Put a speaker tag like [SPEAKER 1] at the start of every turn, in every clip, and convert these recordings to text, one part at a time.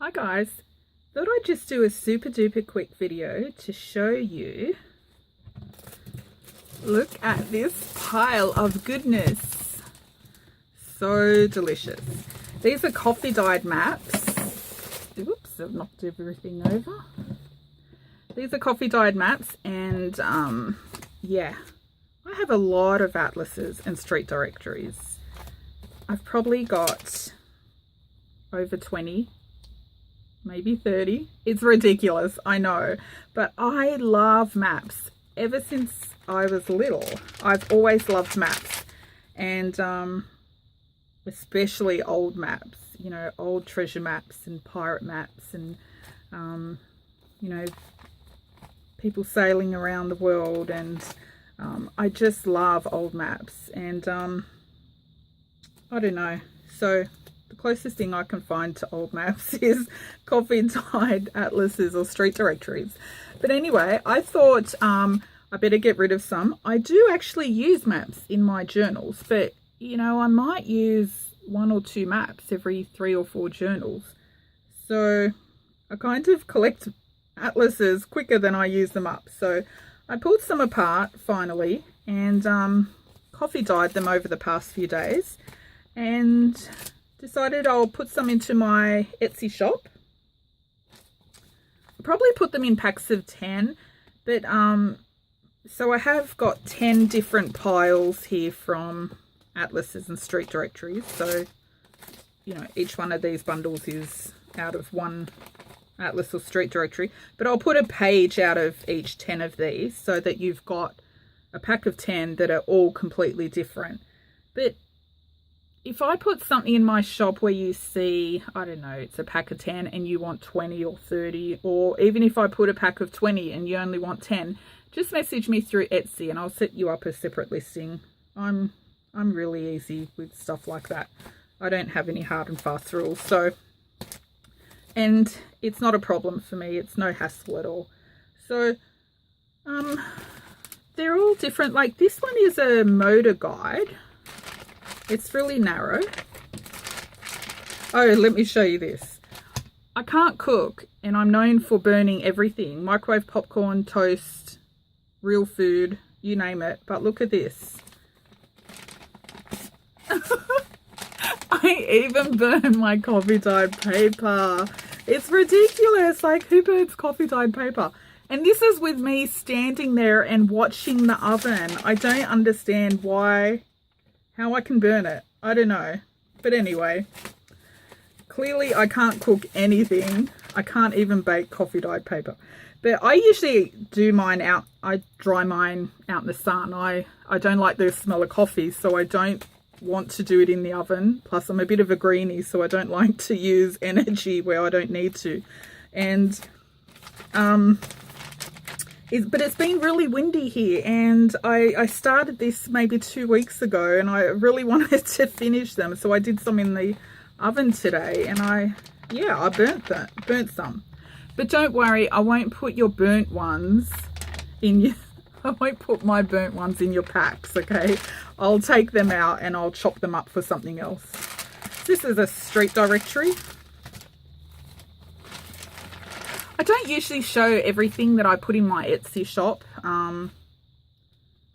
[SPEAKER 1] Hi guys, thought I'd just do a super duper quick video to show you. Look at this pile of goodness. So delicious. These are coffee dyed maps. Oops, I've knocked everything over. These are coffee dyed maps and yeah, I have a lot of atlases and street directories. I've probably got over 20, maybe 30. It's ridiculous, I know, but I love maps. Ever since I was little, I've always loved maps, and especially old maps, you know, old treasure maps and pirate maps and you know, people sailing around the world, and I just love old maps. And I don't know, so the closest thing I can find to old maps is coffee dyed atlases or street directories. But anyway, I thought I better get rid of some. I do actually use maps in my journals, but you know, I might use 1 or 2 maps every 3 or 4 journals. So I kind of collect atlases quicker than I use them up. So I pulled some apart finally and coffee dyed them over the past few days, and decided I'll put some into my Etsy shop. I'll probably put them in packs of 10, but so I have got 10 different piles here from atlases and street directories. So, you know, each one of these bundles is out of one atlas or street directory, but I'll put a page out of each 10 of these so that you've got a pack of 10 that are all completely different. But if I put something in my shop where you see, I don't know, it's a pack of 10 and you want 20 or 30, or even if I put a pack of 20 and you only want 10, just message me through Etsy and I'll set you up a separate listing. I'm really easy with stuff like that. I don't have any hard and fast rules. So, and it's not a problem for me. It's no hassle at all. So, they're all different. Like this one is a motor guide. It's really narrow. Oh, let me show you this. I can't cook and I'm known for burning everything. Microwave popcorn, toast, real food, you name it. But look at this. I even burn my coffee dyed paper. It's ridiculous. Like, who burns coffee dyed paper? And this is with me standing there and watching the oven. I don't understand how I can burn it. I don't know. But anyway, clearly I can't cook anything. I can't even bake coffee dyed paper. But I usually do mine out. I dry mine out in the sun. I don't like the smell of coffee, so I don't want to do it in the oven. Plus I'm a bit of a greenie, so I don't like to use energy where I don't need to. And but it's been really windy here, and I started this maybe 2 weeks ago, and I really wanted to finish them, so I did some in the oven today, and I burnt some. But don't worry, I won't put your burnt ones in your I won't put my burnt ones in your packs, okay? I'll take them out and I'll chop them up for something else. This is a street directory. I don't usually show everything that I put in my Etsy shop. I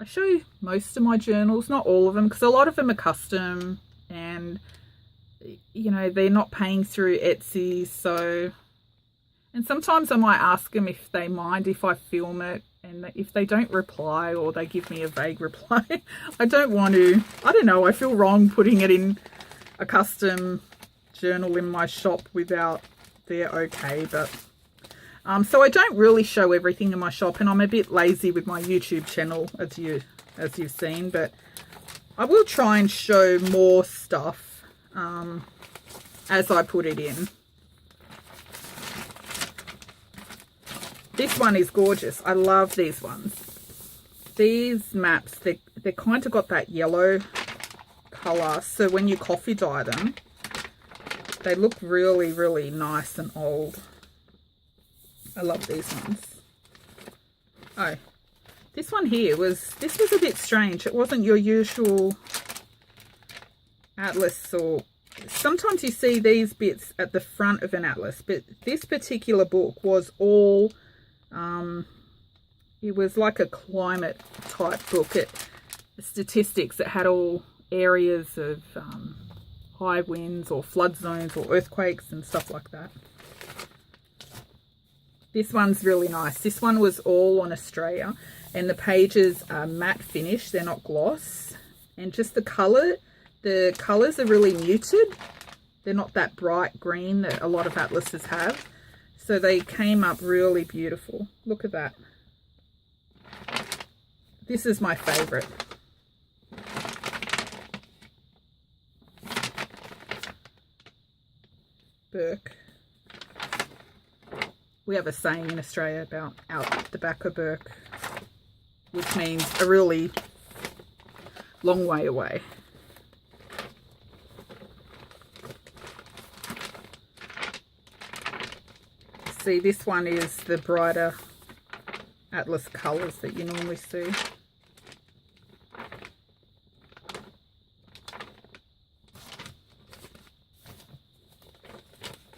[SPEAKER 1] show most of my journals, not all of them, because a lot of them are custom and, you know, they're not paying through Etsy. So, and sometimes I might ask them if they mind if I film it, and if they don't reply or they give me a vague reply, I don't want to, I don't know, I feel wrong putting it in a custom journal in my shop without their okay. But so I don't really show everything in my shop, and I'm a bit lazy with my YouTube channel, as you've seen, but I will try and show more stuff as I put it in. This one is gorgeous. I love these ones. These maps, they kind of got that yellow colour, so when you coffee dye them, they look really, really nice and old. I love these ones. Oh, this one here was a bit strange. It wasn't your usual atlas or sometimes you see these bits at the front of an atlas, but this particular book was all, it was like a climate type book. Statistics. It had all areas of high winds or flood zones or earthquakes and stuff like that. This one's really nice. This one was all on Australia, and the pages are matte finish. They're not gloss. And just the colours are really muted. They're not that bright green that a lot of atlases have. So they came up really beautiful. Look at that. This is my favourite. Burke. We have a saying in Australia about out the back of Burke, which means a really long way away. See, this one is the brighter atlas colours that you normally see.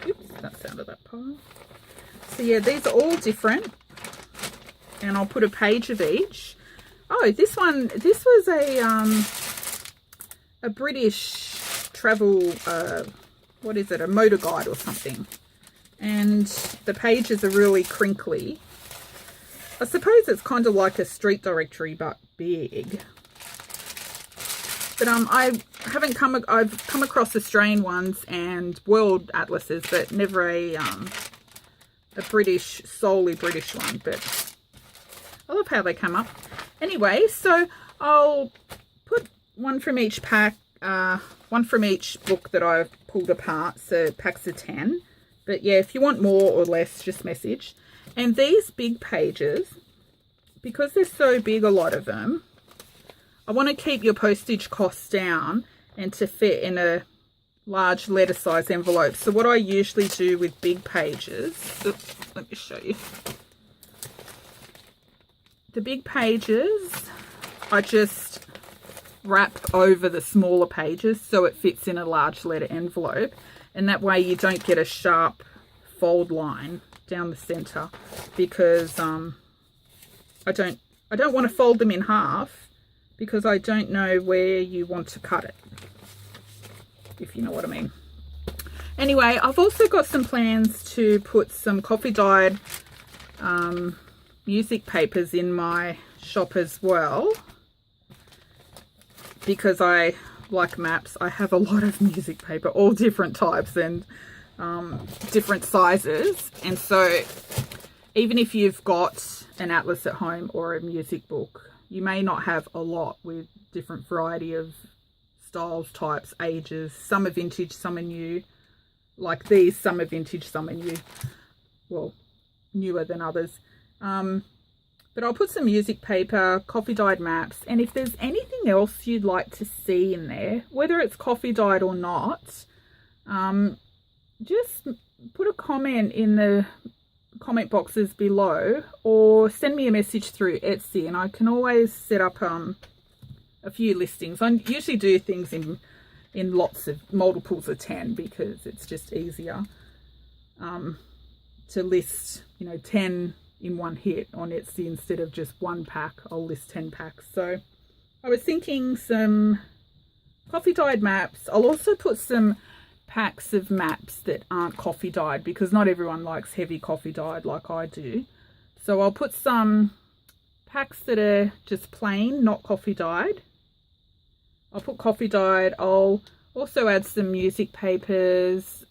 [SPEAKER 1] Oops, that's out of that pile. So yeah, these are all different, and I'll put a page of each. Oh, this one, this was a British travel, what is it, a motor guide or something. And the pages are really crinkly. I suppose it's kind of like a street directory, but big. But I've come across Australian ones and world atlases, but never a British, solely British one. But I love how they come up. Anyway, so I'll put one from each pack, one from each book that I've pulled apart, so packs of 10. But yeah, if you want more or less, just message. And these big pages, because they're so big, a lot of them, I want to keep your postage costs down and to fit in a large letter size envelope. So what I usually do with big pages, oops, let me show you. The big pages, I just wrap over the smaller pages so it fits in a large letter envelope. And that way you don't get a sharp fold line down the center, because I don't want to fold them in half, because I don't know where you want to cut it, if you know what I mean. Anyway, I've also got some plans to put some coffee dyed music papers in my shop as well, because I like maps. I have a lot of music paper, all different types and different sizes, and so even if you've got an atlas at home or a music book, you may not have a lot with different variety of styles, types, ages. Some are vintage, some are new. Like these, some are vintage, some are new. Well, newer than others. But I'll put some music paper, coffee dyed maps, and if there's anything else you'd like to see in there, whether it's coffee dyed or not, just put a comment in the comment boxes below, or send me a message through Etsy, and I can always set up a few listings. I usually do things in lots of multiples of 10, because it's just easier to list, 10 in one hit on Etsy instead of just one pack. I'll list 10 packs. So I was thinking some coffee dyed maps. I'll also put some packs of maps that aren't coffee dyed, because not everyone likes heavy coffee dyed like I do. So I'll put some packs that are just plain, not coffee dyed. I'll put coffee dyed. I'll also add some music papers,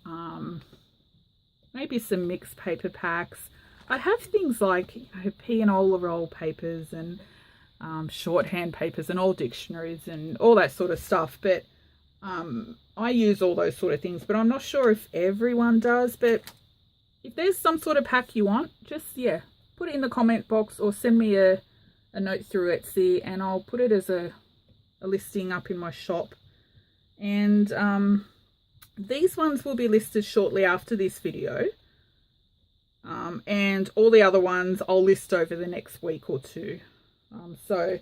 [SPEAKER 1] maybe some mixed paper packs. I have things like pianola roll papers and shorthand papers and old dictionaries and all that sort of stuff. But I use all those sort of things, but I'm not sure if everyone does. But if there's some sort of pack you want, just, yeah, put it in the comment box or send me a note through Etsy, and I'll put it as a listing up in my shop. And these ones will be listed shortly after this video. And all the other ones I'll list over the next week or two. So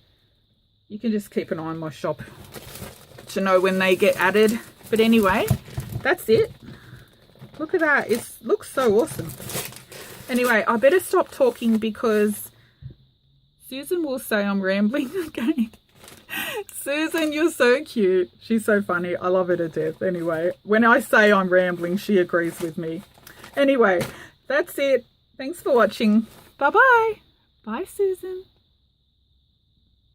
[SPEAKER 1] you can just keep an eye on my shop to know when they get added. But anyway, that's it. Look at that. It looks so awesome. Anyway, I better stop talking because Susan will say I'm rambling again. Susan, you're so cute. She's so funny. I love her to death. Anyway, when I say I'm rambling, she agrees with me. Anyway, that's it. Thanks for watching. Bye-bye. Bye, Susan.